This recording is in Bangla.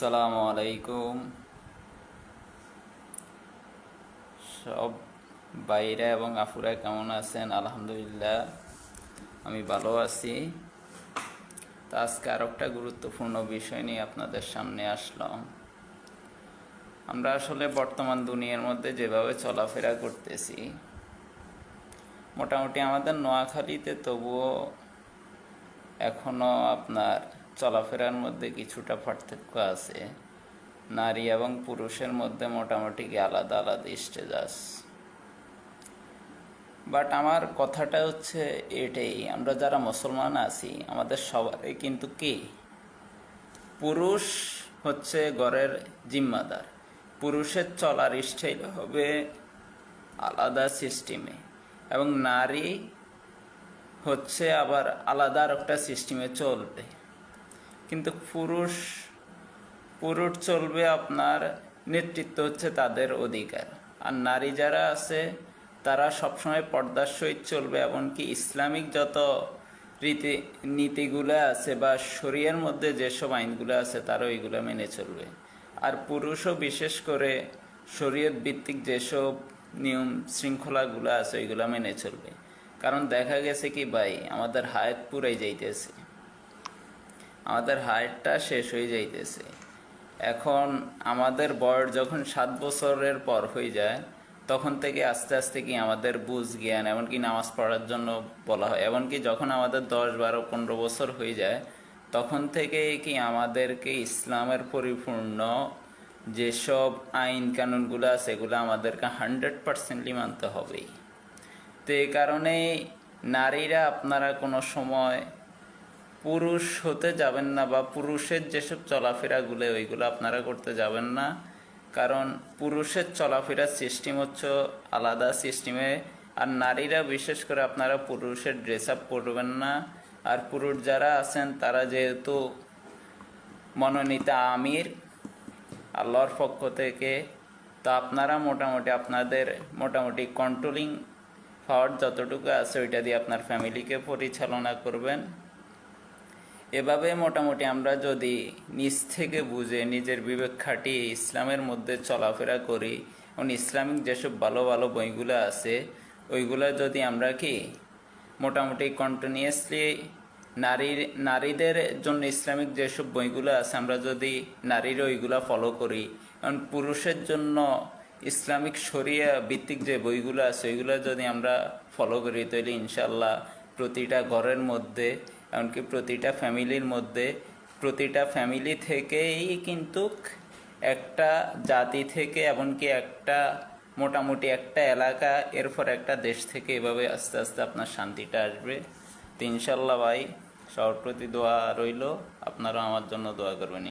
আসসালামু আলাইকুম। সব বাইরা এবং আফুরা কেমন আছেন? আলহামদুলিল্লাহ আমি ভালো আছি। তো আজকে আর একটা গুরুত্বপূর্ণ বিষয় নিয়ে আপনাদের সামনে আসলাম। আমরা আসলে বর্তমান দুনিয়ার মধ্যে যেভাবে চলাফেরা করতেছি, মোটামুটি আমাদের নোয়াখালীতে তবুও এখনও আপনার চলাফেরার মধ্যে কিছুটা পার্থক্য আছে। নারী এবং পুরুষের মধ্যে মোটামুটি আলাদা আলাদা স্টেজ আছে। বাট আমার কথাটা হচ্ছে এটাই, আমরা যারা মুসলমান আছি আমাদের সবারই কিন্তু কি, পুরুষ হচ্ছে ঘরের জিম্মাদার। পুরুষের চলার স্টাইল হবে আলাদা সিস্টেমে, এবং নারী হচ্ছে আবার আলাদা আর একটা সিস্টেমে চলবে। কিন্তু পুরুষ চলবে আপনার নেতৃত্ব হচ্ছে তাদের অধিকার, আর নারী যারা আছে তারা সবসময় পর্দার সহিত চলবে, এমনকি ইসলামিক যত নীতিগুলো আছে বা শরিয়ার মধ্যে যেসব আইনগুলো আছে তারা ওইগুলো মেনে চলবে। আর পুরুষও বিশেষ করে শরীয়ত ভিত্তিক যেসব নিয়ম শৃঙ্খলাগুলো আছে ওইগুলো মেনে চলবে। কারণ দেখা গেছে কি ভাই, আমাদের হায়াত পুরাই যাইতেছে, আমাদের হায়াতটা শেষ হয়ে যাইতেছে। এখন আমাদের বয়স যখন 7 বছরের পর হয়ে যায়, তখন থেকে আস্তে আস্তে কি আমাদের বুঝ জ্ঞান, এমনকি নামাজ পড়ার জন্য বলা হয়, এমনকি যখন আমাদের 10, 12, 15 বছর হয়ে যায় তখন থেকে কি আমাদেরকে ইসলামের পরিপূর্ণ যেসব আইন কানুনগুলো আছে এগুলো আমাদেরকে 100% মানতে হবেই। তো এই কারণে নারীরা আপনারা কোনো সময় পুরুষ হতে যাবেন না, বা পুরুষের যেসব চলাফেরাগুলো ওইগুলো আপনারা করতে যাবেন না। কারণ পুরুষের চলাফেরার সিস্টেম হচ্ছে আলাদা সিস্টেমে, আর নারীরা বিশেষ করে আপনারা পুরুষের ড্রেস আপ করবেন না। আর পুরুষ যারা আছেন তারা যেহেতু মনোনীত আমির আল্লাহর পক্ষ থেকে, তো আপনারা মোটামুটি কন্ট্রোলিং পাওয়ার যতটুকু আছে ওইটা দিয়ে আপনার ফ্যামিলিকে পরিচালনা করবেন। এভাবে মোটামুটি আমরা যদি নিজ থেকে বুঝে নিজের বিবেক খাটিয়ে ইসলামের মধ্যে চলাফেরা করি, এবং ইসলামিক যেসব ভালো ভালো বইগুলো আছে ওইগুলো যদি আমরা কি মোটামুটি কন্টিনিউয়াসলি নারীদের জন্য ইসলামিক যেসব বইগুলো আছে আমরা যদি নারীরা ওইগুলো ফলো করি, কারণ পুরুষের জন্য ইসলামিক শরিয়া ভিত্তিক যে বইগুলো আছে ওইগুলো যদি আমরা ফলো করি, তাহলে ইনশাল্লাহ প্রতিটা ঘরের মধ্যে, এমনকি প্রতিটা ফ্যামিলির মধ্যে, প্রতিটা ফ্যামিলি থেকেই কিন্তু একটা জাতি থেকে, এমনকি একটা মোটামুটি একটা এলাকা, এরপর একটা দেশ থেকে এভাবে আস্তে আস্তে আপনার শান্তিটা আসবে। তো ইনশাল্লাহ ভাই, সবার প্রতি দোয়া রইল, আপনারাও আমার জন্য দোয়া করবেন।